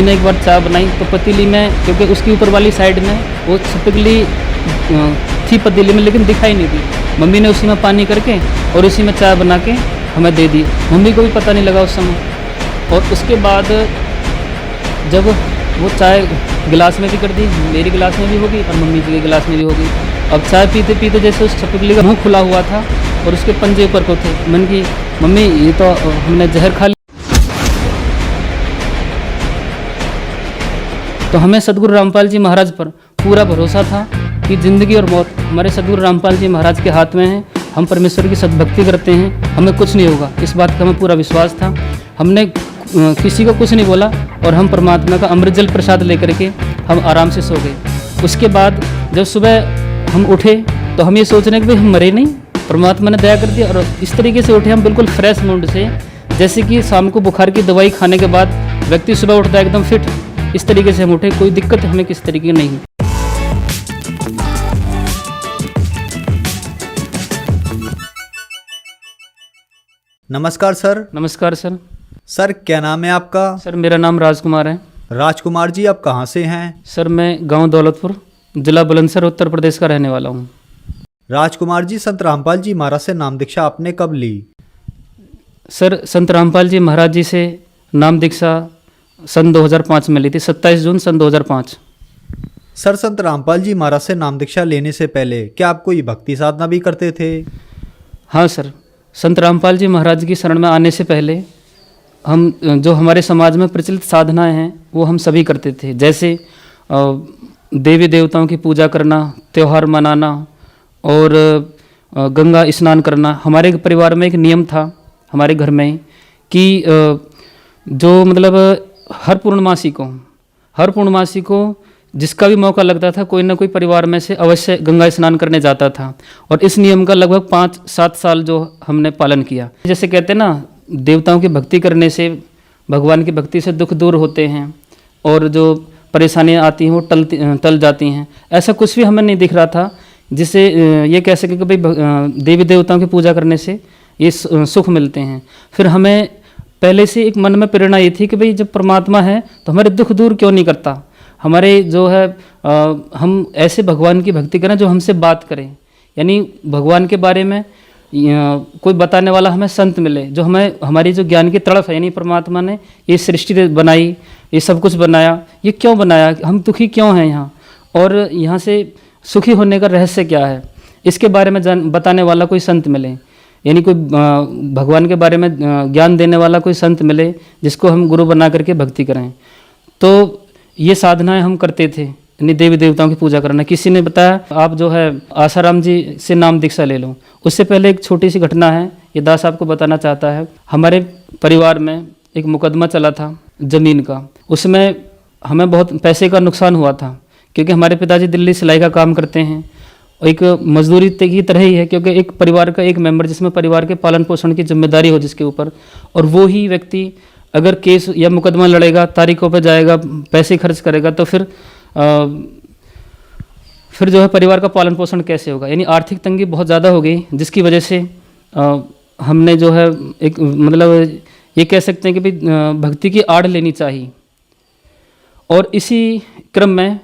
ने एक बार चाय बनाई तो पतीली में, क्योंकि उसकी ऊपर वाली साइड में वो छिपकली थी पतीली में, लेकिन दिखाई नहीं दी। मम्मी ने उसी में पानी करके और उसी में चाय बना के हमें दे दी। मम्मी को भी पता नहीं लगा उस समय। और उसके बाद जब वो चाय गिलास में भी कर दी, मेरी गिलास में भी होगी और मम्मी जी के गिलास में भी होगी। अब चाय पीते पीते जैसे उस छिपकली का मुँह खुला हुआ था और उसके पंजे ऊपर को थे। मन की मम्मी ये तो हमने जहर खा लिया। तो हमें सदगुरु रामपाल जी महाराज पर पूरा भरोसा था कि ज़िंदगी और मौत हमारे सदगुरु रामपाल जी महाराज के हाथ में है। हम परमेश्वर की सद्भक्ति करते हैं, हमें कुछ नहीं होगा, इस बात का हमें पूरा विश्वास था। हमने किसी को कुछ नहीं बोला और हम परमात्मा का अमृत जल प्रसाद लेकर के हम आराम से सो गए। उसके बाद जब सुबह हम उठे तो हम ये सोच रहे हैं कि भाई हम मरे नहीं, परमात्मा ने दया कर दिया। और इस तरीके से उठे हम बिल्कुल फ्रेश मूड से, जैसे कि शाम को बुखार की दवाई खाने के बाद व्यक्ति सुबह उठता है एकदम फिट, इस तरीके से हम उठे। कोई दिक्कत हमें किस तरीके की नहीं। नमस्कार सर। नमस्कार सर। सर क्या नाम है आपका? सर मेरा नाम राजकुमार है। राजकुमार जी, आप कहाँ से हैं? सर मैं गांव दौलतपुर, जिला बुलंदशहर, उत्तर प्रदेश का रहने वाला हूँ। राजकुमार जी, संत रामपाल जी महाराज से नाम दीक्षा आपने कब ली? सर संत रामपाल जी महाराज जी से नाम दीक्षा सन 2005 में ली थी, 27 जून सन 2005। सर संत रामपाल जी महाराज से नाम दीक्षा लेने से पहले क्या आप कोई भक्ति साधना भी करते थे? हाँ सर, संत रामपाल जी महाराज की शरण में आने से पहले हम जो हमारे समाज में प्रचलित साधनाएं हैं वो हम सभी करते थे। जैसे देवी देवताओं की पूजा करना, त्यौहार मनाना और गंगा स्नान करना। हमारे परिवार में एक नियम था हमारे घर में कि जो मतलब हर पूर्णमासी को जिसका भी मौका लगता था कोई ना कोई परिवार में से अवश्य गंगा स्नान करने जाता था। और इस नियम का लगभग 5-7 साल जो हमने पालन किया। जैसे कहते हैं ना, देवताओं की भक्ति करने से, भगवान की भक्ति से दुख दूर होते हैं और जो परेशानियां आती हैं वो टल जाती हैं। ऐसा कुछ भी हमें नहीं दिख रहा था जिससे ये कह सके कि भाई देवी देवताओं की पूजा करने से ये सुख मिलते हैं। फिर हमें पहले से एक मन में प्रेरणा ये थी कि भाई जब परमात्मा है तो हमारे दुख दूर क्यों नहीं करता। हमारे जो है हम ऐसे भगवान की भक्ति करें जो हमसे बात करें, यानी भगवान के बारे में कोई बताने वाला हमें संत मिले, जो हमें हमारी जो ज्ञान की तड़फ है, यानी परमात्मा ने ये सृष्टि बनाई, ये सब कुछ बनाया, ये क्यों बनाया, हम दुखी क्यों हैं यहाँ और यहाँ से सुखी होने का रहस्य क्या है, इसके बारे में बताने वाला कोई संत मिले, यानी कोई भगवान के बारे में ज्ञान देने वाला कोई संत मिले जिसको हम गुरु बना करके भक्ति करें। तो ये साधनाएं हम करते थे, यानी देवी देवताओं की पूजा करना। किसी ने बताया आप जो है आसाराम जी से नाम दीक्षा ले लो। उससे पहले एक छोटी सी घटना है, ये दास आपको बताना चाहता है। हमारे परिवार में एक मुकदमा चला था ज़मीन का, उसमें हमें बहुत पैसे का नुकसान हुआ था क्योंकि हमारे पिताजी दिल्ली सिलाई का काम करते हैं। एक मजदूरी की तरह ही है, क्योंकि एक परिवार का एक मेंबर जिसमें परिवार के पालन पोषण की जिम्मेदारी हो जिसके ऊपर, और वो ही व्यक्ति अगर केस या मुकदमा लड़ेगा, तारीखों पर जाएगा, पैसे खर्च करेगा, तो फिर जो है परिवार का पालन पोषण कैसे होगा। यानी आर्थिक तंगी बहुत ज़्यादा हो गई, जिसकी वजह से हमने जो है एक मतलब ये कह सकते हैं कि भाई भक्ति की आड़ लेनी चाहिए। और इसी क्रम में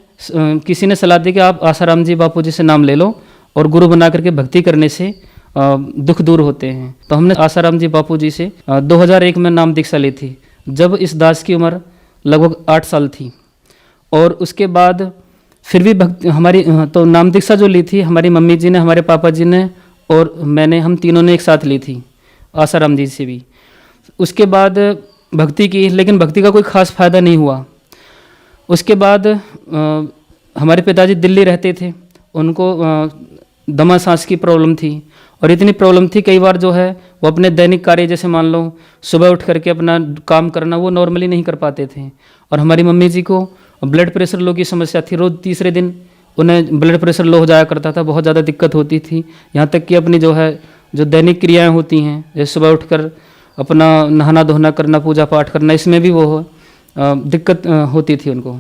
किसी ने सलाह दी कि आप आसाराम जी बापू जी से नाम ले लो और गुरु बना करके भक्ति करने से दुख दूर होते हैं। तो हमने आसाराम जी बापू जी से 2001 में नाम दीक्षा ली थी, जब इस दास की उम्र लगभग 8 साल थी। और उसके बाद फिर भी भक्ति हमारी तो नाम दीक्षा जो ली थी हमारी मम्मी जी ने, हमारे पापा जी ने और मैंने, हम तीनों ने एक साथ ली थी आसाराम जी से भी। उसके बाद भक्ति की, लेकिन भक्ति का कोई ख़ास फ़ायदा नहीं हुआ। उसके बाद हमारे पिताजी दिल्ली रहते थे, उनको दमा सांस की प्रॉब्लम थी और इतनी प्रॉब्लम थी कई बार जो है वो अपने दैनिक कार्य, जैसे मान लो सुबह उठ करके अपना काम करना, वो नॉर्मली नहीं कर पाते थे। और हमारी मम्मी जी को ब्लड प्रेशर लो की समस्या थी, रोज़ तीसरे दिन उन्हें ब्लड प्रेशर लो हो जाया करता था, बहुत ज़्यादा दिक्कत होती थी। यहाँ तक कि अपनी जो है जो दैनिक क्रियाएँ होती हैं, जैसे सुबह उठकर अपना नहाना धोना करना, पूजा पाठ करना, इसमें भी वो दिक्कत होती थी उनको।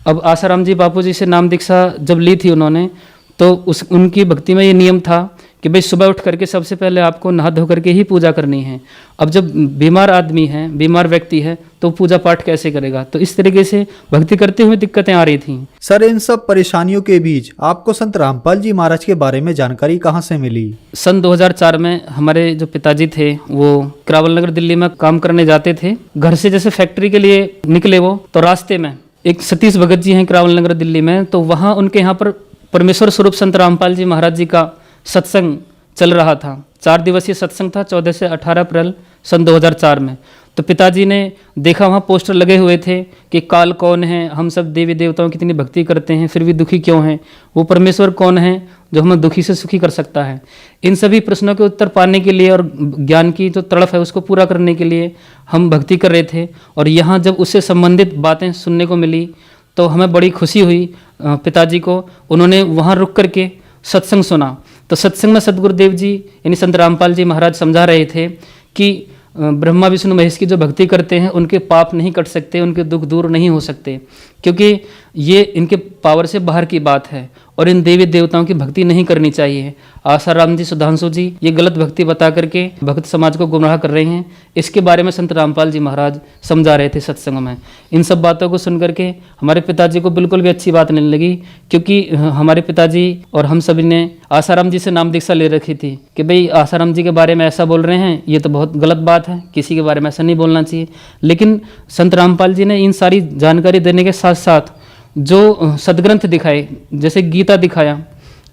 अब आसाराम जी बापू जी से नाम दीक्षा जब ली थी उन्होंने, तो उनकी भक्ति में ये नियम था कि भाई सुबह उठ करके सबसे पहले आपको नहा धो करके ही पूजा करनी है। अब जब बीमार आदमी है, बीमार व्यक्ति है, तो पूजा पाठ कैसे करेगा? तो इस तरीके से भक्ति करते हुए दिक्कतें आ रही थी। सर, इन सब परेशानियों के बीच आपको संत रामपाल जी महाराज के बारे में जानकारी कहाँ से मिली? सन 2004 में हमारे जो पिताजी थे वो करावल नगर दिल्ली में काम करने जाते थे। घर से जैसे फैक्ट्री के लिए निकले वो, तो रास्ते में एक सतीश भगत जी हैं करावल नगर दिल्ली में, तो वहाँ उनके यहाँ पर परमेश्वर स्वरूप संत रामपाल जी महाराज जी का सत्संग चल रहा था। 4 दिवसीय सत्संग था 14 से 18 अप्रैल सन 2004 में। तो पिताजी ने देखा वहाँ पोस्टर लगे हुए थे कि काल कौन है, हम सब देवी देवताओं की इतनी भक्ति करते हैं फिर भी दुखी क्यों हैं, वो परमेश्वर कौन है जो हमें दुखी से सुखी कर सकता है। इन सभी प्रश्नों के उत्तर पाने के लिए और ज्ञान की जो तड़फ है उसको पूरा करने के लिए हम भक्ति कर रहे थे। और यहाँ जब उससे संबंधित बातें सुनने को मिली तो हमें बड़ी खुशी हुई पिताजी को। उन्होंने वहाँ रुक करके सत्संग सुना। तो सत्संग में सदगुरुदेव जी यानी संत रामपाल जी महाराज समझा रहे थे कि ब्रह्मा विष्णु महेश की जो भक्ति करते हैं उनके पाप नहीं कट सकते, उनके दुख दूर नहीं हो सकते, क्योंकि ये इनके पावर से बाहर की बात है और इन देवी देवताओं की भक्ति नहीं करनी चाहिए। आसाराम जी, सुधांशु जी ये गलत भक्ति बता करके भक्त समाज को गुमराह कर रहे हैं। इसके बारे में संत रामपाल जी महाराज समझा रहे थे सत्संग में। इन सब बातों को सुन करके हमारे पिताजी को बिल्कुल भी अच्छी बात नहीं लगी, क्योंकि हमारे पिताजी और हम सभी ने आसाराम जी से नाम दीक्षा ले रखी थी कि भाई आसाराम जी के बारे में ऐसा बोल रहे हैं, ये तो बहुत गलत बात है, किसी के बारे में ऐसा नहीं बोलना चाहिए। लेकिन संत रामपाल जी ने इन सारी जानकारी देने के साथ साथ जो सदग्रंथ दिखाए, जैसे गीता दिखाया,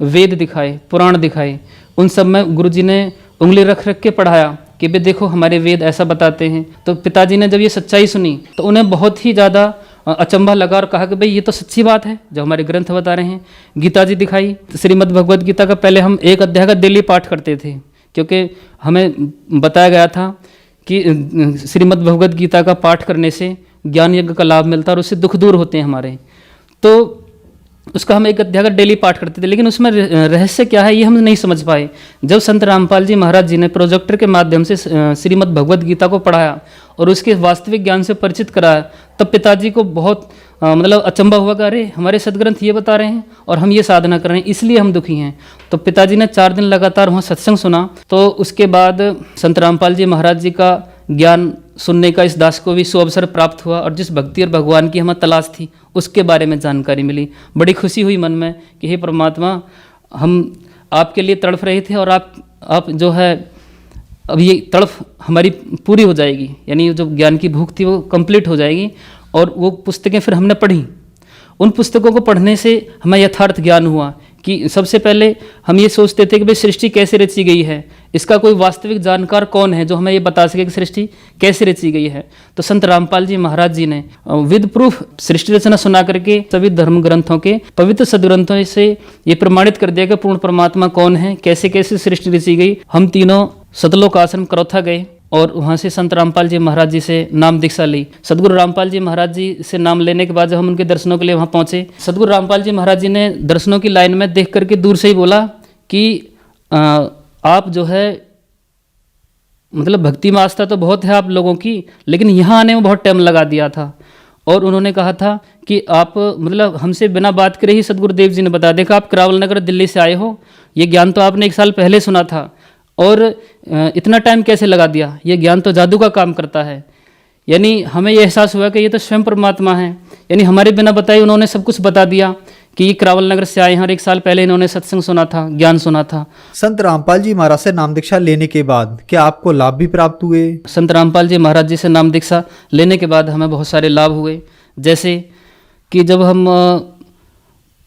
वेद दिखाए, पुराण दिखाए, उन सब में गुरुजी ने उंगली रख रख के पढ़ाया कि भाई देखो हमारे वेद ऐसा बताते हैं। तो पिताजी ने जब ये सच्चाई सुनी तो उन्हें बहुत ही ज़्यादा अचंभा लगा और कहा कि भाई ये तो सच्ची बात है जो हमारे ग्रंथ बता रहे हैं। गीता जी दिखाई, श्रीमद् भगवद गीता का पहले हम एक अध्याय का डेली पाठ करते थे, क्योंकि हमें बताया गया था कि श्रीमद् भगवद गीता का पाठ करने से ज्ञान यज्ञ का लाभ मिलता है और उससे दुख दूर होते हैं हमारे। तो उसका हम एक अध्याय का डेली पाठ करते थे, लेकिन उसमें रहस्य क्या है ये हम नहीं समझ पाए। जब संत रामपाल जी महाराज जी ने प्रोजेक्टर के माध्यम से श्रीमद् भगवद गीता को पढ़ाया और उसके वास्तविक ज्ञान से परिचित कराया, तब पिताजी को बहुत मतलब अचंभा हुआ कि अरे हमारे सदग्रंथ ये बता रहे हैं और हम ये साधना कर रहे हैं, इसलिए हम दुखी हैं। तो पिताजी ने 4 दिन लगातार वहाँ सत्संग सुना। तो उसके बाद संत रामपाल जी महाराज जी का ज्ञान सुनने का इस दास को भी सुअवसर प्राप्त हुआ और जिस भक्ति और भगवान की हमें तलाश थी उसके बारे में जानकारी मिली। बड़ी खुशी हुई मन में कि हे परमात्मा, हम आपके लिए तड़फ रहे थे और आप जो है अब ये तड़फ हमारी पूरी हो जाएगी, यानी जो ज्ञान की भूख थी वो कंप्लीट हो जाएगी। और वो पुस्तकें फिर हमने पढ़ी। उन पुस्तकों को पढ़ने से हमें यथार्थ ज्ञान हुआ कि सबसे पहले हम ये सोचते थे कि भाई सृष्टि कैसे रची गई है, इसका कोई वास्तविक जानकार कौन है जो हमें ये बता सके कि सृष्टि कैसे रची गई है। तो संत रामपाल जी महाराज जी ने विद प्रूफ सृष्टि रचना सुना करके सभी धर्म ग्रंथों के पवित्र सदग्रंथों से ये प्रमाणित कर दिया कि पूर्ण परमात्मा कौन है, कैसे कैसे सृष्टि रची गई। हम तीनों सतलोक आश्रम करौथा गए और वहाँ से संत रामपाल जी महाराज जी से नाम दीक्षा ली। सदगुरु रामपाल जी महाराज जी से नाम लेने के बाद जब हम उनके दर्शनों के लिए वहाँ पहुँचे, सदगुरु रामपाल जी महाराज जी ने दर्शनों की लाइन में देख करके दूर से ही बोला कि आप जो है मतलब भक्ति में आस्था तो बहुत है आप लोगों की, लेकिन यहाँ आने में बहुत टाइम लगा दिया था। और उन्होंने कहा था कि आप मतलब हमसे बिना बात करे ही सदगुरुदेव जी ने बता देखा आप करावल नगर दिल्ली से आए हो, ये ज्ञान तो आपने 1 साल पहले सुना था और इतना टाइम कैसे लगा दिया, ये ज्ञान तो जादू का काम करता है। यानी हमें ये एहसास हुआ कि ये तो स्वयं परमात्मा है, यानी हमारे बिना बताए उन्होंने सब कुछ बता दिया कि ये करावल नगर से आए हैं और 1 साल पहले इन्होंने सत्संग सुना था, ज्ञान सुना था। संत रामपाल जी महाराज से नाम दीक्षा लेने के बाद क्या आपको लाभ भी प्राप्त हुए? संत रामपाल जी महाराज जी से नाम दीक्षा लेने के बाद हमें बहुत सारे लाभ हुए। जैसे कि जब हम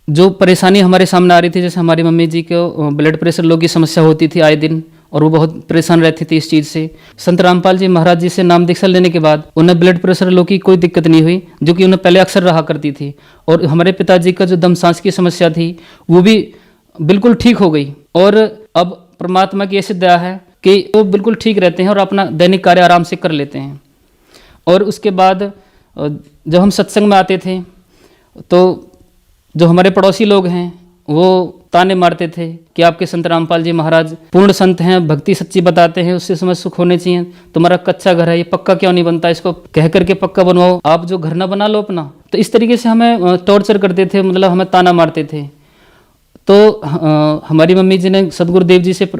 जो परेशानी हमारे सामने आ रही थी, जैसे हमारी मम्मी जी को ब्लड प्रेशर लो की समस्या होती थी आए दिन और वो बहुत परेशान रहती थी इस चीज़ से। संत रामपाल जी महाराज जी से नाम दीक्षा लेने के बाद उन्हें ब्लड प्रेशर लो की कोई दिक्कत नहीं हुई, जो कि उन्हें पहले अक्सर रहा करती थी। और हमारे पिताजी का जो दम सांस की समस्या थी वो भी बिल्कुल ठीक हो गई। और अब परमात्मा की ऐसी दया है कि वो बिल्कुल ठीक रहते हैं और अपना दैनिक कार्य आराम से कर लेते हैं। और उसके बाद जब हम सत्संग में आते थे तो जो हमारे पड़ोसी लोग हैं वो ताने मारते थे कि आपके संत रामपाल जी महाराज पूर्ण संत हैं, भक्ति सच्ची बताते हैं, उससे समय सुख होने चाहिए, तुम्हारा कच्चा घर है ये पक्का क्यों नहीं बनता, इसको कह करके पक्का बनवाओ, आप जो घर ना बना लो अपना। तो इस तरीके से हमें टॉर्चर करते थे, मतलब हमें ताना मारते थे। तो हमारी मम्मी जी ने सदगुरुदेव जी से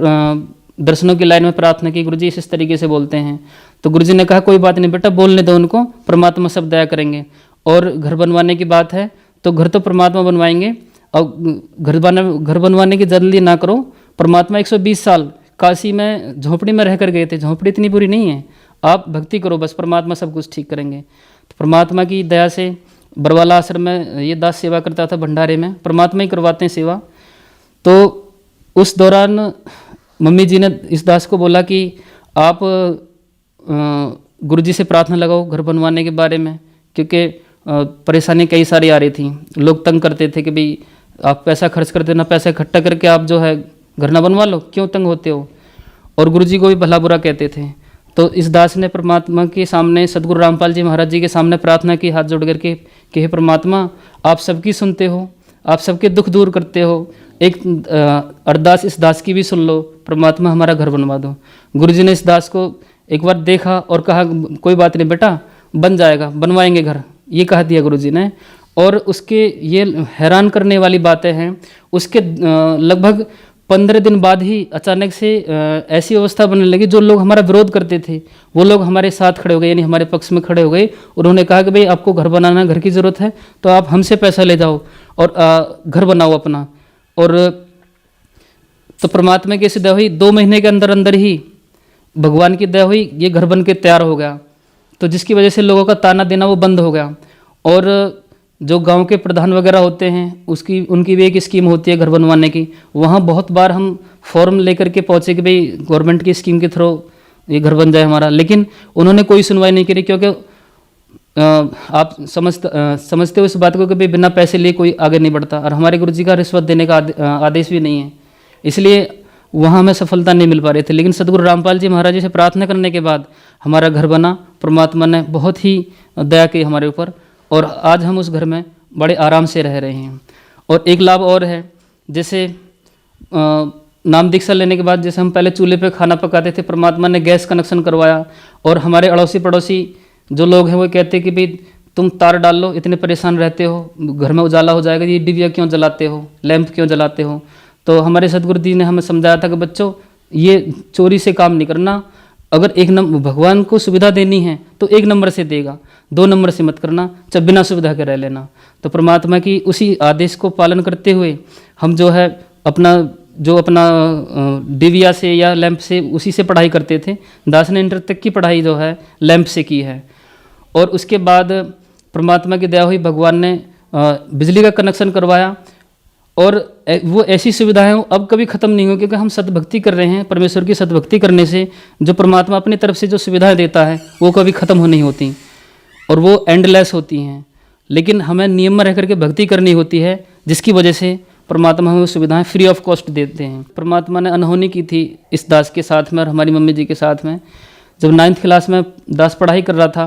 दर्शनों की लाइन में प्रार्थना की, गुरुजी इस तरीके से बोलते हैं। तो गुरुजी ने कहा कोई बात नहीं बेटा, बोलने दो उनको, परमात्मा सब दया करेंगे। और घर बनवाने की बात है तो घर तो परमात्मा बनवाएंगे, और घर बनवाने की जल्दी ना करो। परमात्मा 120 साल काशी में झोंपड़ी में रह कर गए थे, झोंपड़ी इतनी बुरी नहीं है, आप भक्ति करो बस, परमात्मा सब कुछ ठीक करेंगे। तो परमात्मा की दया से बरवाला आश्रम में ये दास सेवा करता था भंडारे में, परमात्मा ही करवाते हैं सेवा। तो उस दौरान मम्मी जी ने इस दास को बोला कि आप गुरुजी से प्रार्थना लगाओ घर बनवाने के बारे में, क्योंकि परेशानी कई सारी आ रही थी। लोग तंग करते थे कि भाई आप पैसा खर्च कर देना, पैसा इकट्ठा करके आप जो है घर ना बनवा लो, क्यों तंग होते हो। और गुरुजी को भी भला बुरा कहते थे। तो इस दास ने परमात्मा के सामने, सदगुरु रामपाल जी महाराज जी के सामने प्रार्थना की हाथ जोड़ करके कि हे परमात्मा, आप सबकी सुनते हो, आप सबके दुख दूर करते हो, एक अरदास इस दास की भी सुन लो, परमात्मा हमारा घर बनवा दो। गुरुजी ने इस दास को एक बार देखा और कहा कोई बात नहीं बेटा, बन जाएगा, बनवाएंगे घर, ये कह दिया गुरुजी ने। और उसके ये हैरान करने वाली बातें हैं, उसके लगभग 15 दिन बाद ही अचानक से ऐसी अवस्था बनने लगी, जो लोग हमारा विरोध करते थे वो लोग हमारे साथ खड़े हो गए, यानी हमारे पक्ष में खड़े हो गए। उन्होंने कहा कि भाई आपको घर बनाना, घर की ज़रूरत है तो आप हमसे पैसा ले जाओ और घर बनाओ अपना। और तो परमात्मा की ऐसी दया हुई, 2 महीने के अंदर अंदर ही भगवान की दया हुई, ये घर बन के तैयार हो गया। तो जिसकी वजह से लोगों का ताना देना वो बंद हो गया। और जो गांव के प्रधान वगैरह होते हैं उनकी भी एक स्कीम होती है घर बनवाने की। वहाँ बहुत बार हम फॉर्म लेकर के पहुँचे कि भाई गवर्नमेंट की स्कीम के थ्रू ये घर बन जाए हमारा, लेकिन उन्होंने कोई सुनवाई नहीं करी। क्योंकि आप समझते हो इस बात को कि भाई बिना पैसे लिए कोई आगे नहीं बढ़ता, और हमारे गुरुजी का रिश्वत देने का आदेश भी नहीं है, इसलिए वहाँ हमें सफलता नहीं मिल पा रही थी। लेकिन सदगुरु रामपाल जी महाराज जी से प्रार्थना करने के बाद हमारा घर बना, परमात्मा ने बहुत ही दया की हमारे ऊपर, और आज हम उस घर में बड़े आराम से रह रहे हैं। और एक लाभ और है, जैसे नाम दीक्षा लेने के बाद जैसे हम पहले चूल्हे पे खाना पकाते थे, परमात्मा ने गैस कनेक्शन करवाया। और हमारे अड़ोसी पड़ोसी जो लोग हैं वो कहते हैं कि भाई तुम तार डाल लो, इतने परेशान रहते हो, घर में उजाला हो जाएगा, ये डिबिया क्यों जलाते हो, लैंप क्यों जलाते हो। तो हमारे सदगुरु जी ने हमें समझाया था कि बच्चों ये चोरी से काम नहीं करना, अगर एक नंबर भगवान को सुविधा देनी है तो 1 नंबर से देगा, 2 नंबर से मत करना, चाहे बिना सुविधा के रह लेना। तो परमात्मा की उसी आदेश को पालन करते हुए हम जो है अपना डिबिया से या लैंप से उसी से पढ़ाई करते थे। दास ने इंटर तक की पढ़ाई जो है लैंप से की है। और उसके बाद परमात्मा की दया हुई, भगवान ने बिजली का कनेक्शन करवाया। और वो ऐसी सुविधाएं अब कभी ख़त्म नहीं हो, क्योंकि हम सतभक्ति कर रहे हैं। परमेश्वर की सतभक्ति करने से जो परमात्मा अपनी तरफ से जो सुविधाएं देता है वो कभी ख़त्म हो नहीं होती, और वो एंडलेस होती हैं। लेकिन हमें नियम में रह करके भक्ति करनी होती है, जिसकी वजह से परमात्मा हमें सुविधाएं फ्री ऑफ कॉस्ट देते हैं। परमात्मा ने अनहोनी की थी इस दास के साथ में और हमारी मम्मी जी के साथ में। जब 9th क्लास में दास पढ़ाई कर रहा था,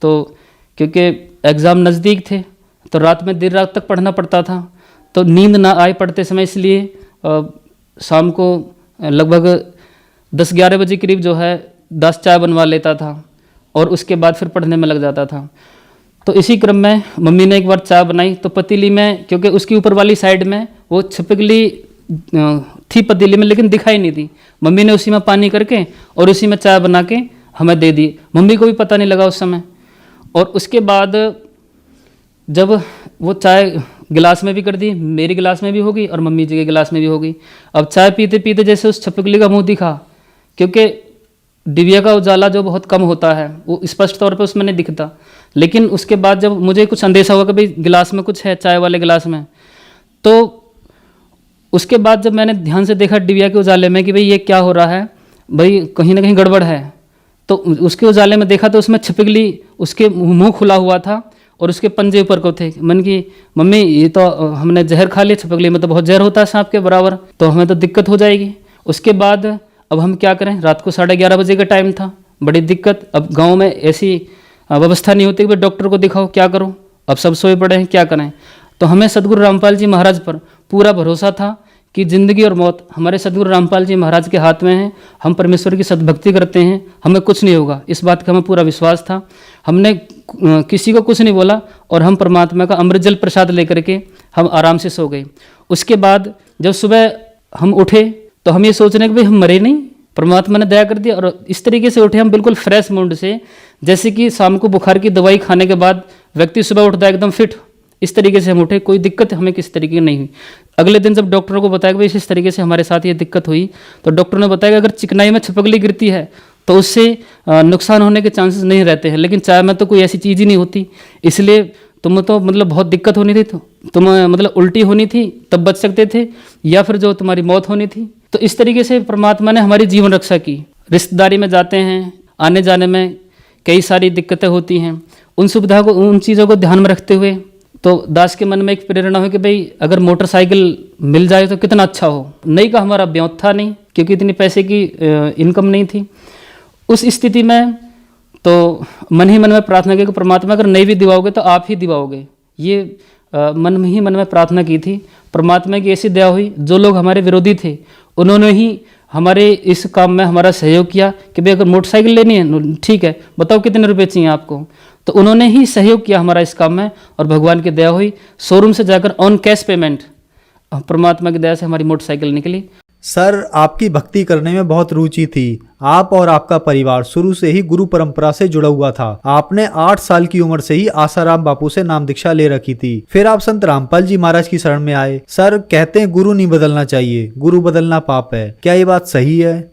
तो क्योंकि एग्ज़ाम नज़दीक थे तो रात में देर रात तक पढ़ना पड़ता था, तो नींद ना आए पढ़ते समय, इसलिए शाम को लगभग 10-11 बजे करीब जो है दास चाय बनवा लेता था और उसके बाद फिर पढ़ने में लग जाता था। तो इसी क्रम में मम्मी ने एक बार चाय बनाई, तो पतीली में, क्योंकि उसकी ऊपर वाली साइड में वो छिपकली थी पतीली में, लेकिन दिखाई नहीं दी। मम्मी ने उसी में पानी करके और उसी में चाय बना के हमें दे दी। मम्मी को भी पता नहीं लगा उस समय। और उसके बाद जब वो चाय गिलास में भी कर दी, मेरी गिलास में भी होगी और मम्मी जी के गिलास में भी होगी। अब चाय पीते पीते जैसे उस छिपकली का मुंह दिखा, क्योंकि डिबिया का उजाला जो बहुत कम होता है वो स्पष्ट तौर पे उसमें नहीं दिखता। लेकिन उसके बाद जब मुझे कुछ अंदेशा हुआ कि भाई गिलास में कुछ है, चाय वाले गिलास में, तो उसके बाद जब मैंने ध्यान से देखा डिबिया के उजाले में कि भाई ये क्या हो रहा है, भाई कहीं ना कहीं गड़बड़ है, तो उसके उजाले में देखा तो उसमें छिपकली, उसके मुंह खुला हुआ था और उसके पंजे ऊपर को थे। मन की मम्मी ये तो हमने जहर खा लिया, छिपकली में तो बहुत जहर होता है सांप के बराबर, तो हमें तो दिक्कत हो जाएगी। उसके बाद अब हम क्या करें, रात को 11:30 बजे का टाइम था, बड़ी दिक्कत। अब गांव में ऐसी व्यवस्था नहीं होती कि डॉक्टर को दिखाओ, क्या करो, अब सब सोए पड़े हैं, क्या करें। तो हमें सदगुरु रामपाल जी महाराज पर पूरा भरोसा था कि जिंदगी और मौत हमारे सदगुरु रामपाल जी महाराज के हाथ में है। हम परमेश्वर की सद्भक्ति करते हैं, हमें कुछ नहीं होगा, इस बात का हमें पूरा विश्वास था। हमने किसी को कुछ नहीं बोला और हम परमात्मा का अमृत जल प्रसाद लेकर के हम आराम से सो गए। उसके बाद जब सुबह हम उठे तो हम ये सोच रहे हैं कि भाई हम मरे नहीं, परमात्मा ने दया कर दिया। और इस तरीके से उठे हम बिल्कुल फ्रेश मूड से, जैसे कि शाम को बुखार की दवाई खाने के बाद व्यक्ति सुबह उठता है एकदम फिट, इस तरीके से हम उठे। कोई दिक्कत हमें किसी तरीके की नहीं हुई। अगले दिन जब डॉक्टरों को बताया कि भाई इस तरीके से हमारे साथ ये दिक्कत हुई, तो डॉक्टर ने बताया कि अगर चिकनाई में छपकली गिरती है तो उससे नुकसान होने के चांसेस नहीं रहते हैं, लेकिन चाय में तो कोई ऐसी चीज़ ही नहीं होती, इसलिए तुम्हें तो मतलब बहुत दिक्कत होनी थी, तो तुम्हें मतलब उल्टी होनी थी तब बच सकते थे, या फिर जो तुम्हारी मौत होनी थी। तो इस तरीके से परमात्मा ने हमारी जीवन रक्षा की। रिश्तेदारी में जाते हैं, आने जाने में कई सारी दिक्कतें होती हैं, उन सुविधा को, उन चीज़ों को ध्यान में रखते हुए तो दास के मन में एक प्रेरणा हुई कि भाई अगर मोटरसाइकिल मिल जाए तो कितना अच्छा हो। नई का हमारा ब्योत था नहीं, क्योंकि इतनी पैसे की इनकम नहीं थी। उस स्थिति में तो मन ही मन में प्रार्थना की कि परमात्मा अगर नहीं भी दिवाओगे तो आप ही दिवाओगे, ये मन ही मन में प्रार्थना की थी। परमात्मा की ऐसी दया हुई, जो लोग हमारे विरोधी थे उन्होंने ही हमारे इस काम में हमारा सहयोग किया कि भाई अगर मोटरसाइकिल लेनी है ठीक है, बताओ कितने रुपए चाहिए आपको, तो उन्होंने ही सहयोग किया हमारा इस काम में। और भगवान की दया हुई, शोरूम से जाकर ऑन कैश पेमेंट परमात्मा की दया से हमारी मोटरसाइकिल निकली। सर, आपकी भक्ति करने में बहुत रुचि थी। आप और आपका परिवार शुरू से ही गुरु परंपरा से जुड़ा हुआ था। आपने 8 साल की उम्र से ही आसाराम बापू से नाम दीक्षा ले रखी थी। फिर आप संत रामपाल जी महाराज की शरण में आए। सर, कहते हैं गुरु नहीं बदलना चाहिए, गुरु बदलना पाप है, क्या ये बात सही है?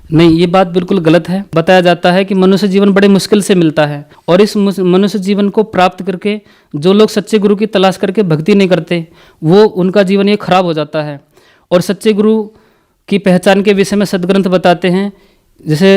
नहीं, ये बात बिल्कुल गलत है। बताया जाता है कि मनुष्य जीवन बड़े मुश्किल से मिलता है, और इस मनुष्य जीवन को प्राप्त करके जो लोग सच्चे गुरु की तलाश करके भक्ति नहीं करते, वो उनका जीवन ये खराब हो जाता है। और सच्चे गुरु की पहचान के विषय में सदग्रंथ बताते हैं, जैसे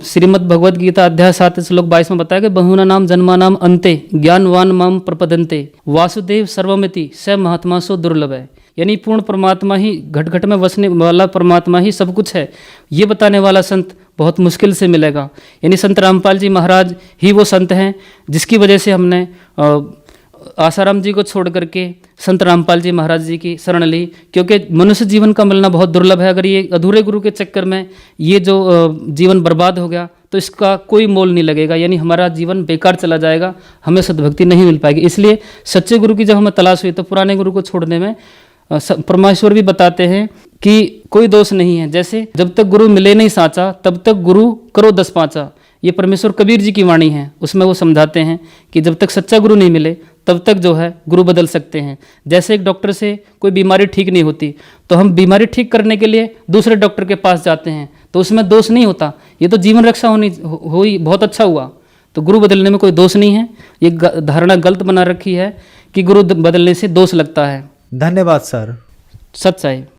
श्रीमद् भगवद गीता अध्याय 7 श्लोक 22 में बताया कि बहुना नाम जन्मा नाम अंते ज्ञानवान माम प्रपदन्ते वासुदेव सर्वमिति स महात्मा सो दुर्लभ है। यानी पूर्ण परमात्मा ही, घट घट में वसने वाला परमात्मा ही सब कुछ है, ये बताने वाला संत बहुत मुश्किल से मिलेगा। यानी संत रामपाल जी महाराज ही वो संत हैं जिसकी वजह से हमने आसाराम जी को छोड़ करके संत रामपाल जी महाराज जी की शरण ली, क्योंकि मनुष्य जीवन का मिलना बहुत दुर्लभ है। अगर ये अधूरे गुरु के चक्कर में ये जो जीवन बर्बाद हो गया तो इसका कोई मोल नहीं लगेगा, यानी हमारा जीवन बेकार चला जाएगा, हमें सद्भक्ति नहीं मिल पाएगी। इसलिए सच्चे गुरु की जब हमें तलाश हुई तो पुराने गुरु को छोड़ने में परमेश्वर भी बताते हैं कि कोई दोष नहीं है। जैसे जब तक गुरु मिले नहीं साचा तब तक गुरु करो 10 पाँचा, ये परमेश्वर कबीर जी की वाणी है। उसमें वो समझाते हैं कि जब तक सच्चा गुरु नहीं मिले तब तक जो है गुरु बदल सकते हैं। जैसे एक डॉक्टर से कोई बीमारी ठीक नहीं होती तो हम बीमारी ठीक करने के लिए दूसरे डॉक्टर के पास जाते हैं, तो उसमें दोष नहीं होता, ये तो जीवन रक्षा हुई, बहुत अच्छा हुआ। तो गुरु बदलने में कोई दोष नहीं है। ये धारणा गलत बना रखी है कि गुरु बदलने से दोष लगता है। धन्यवाद सर। सच है।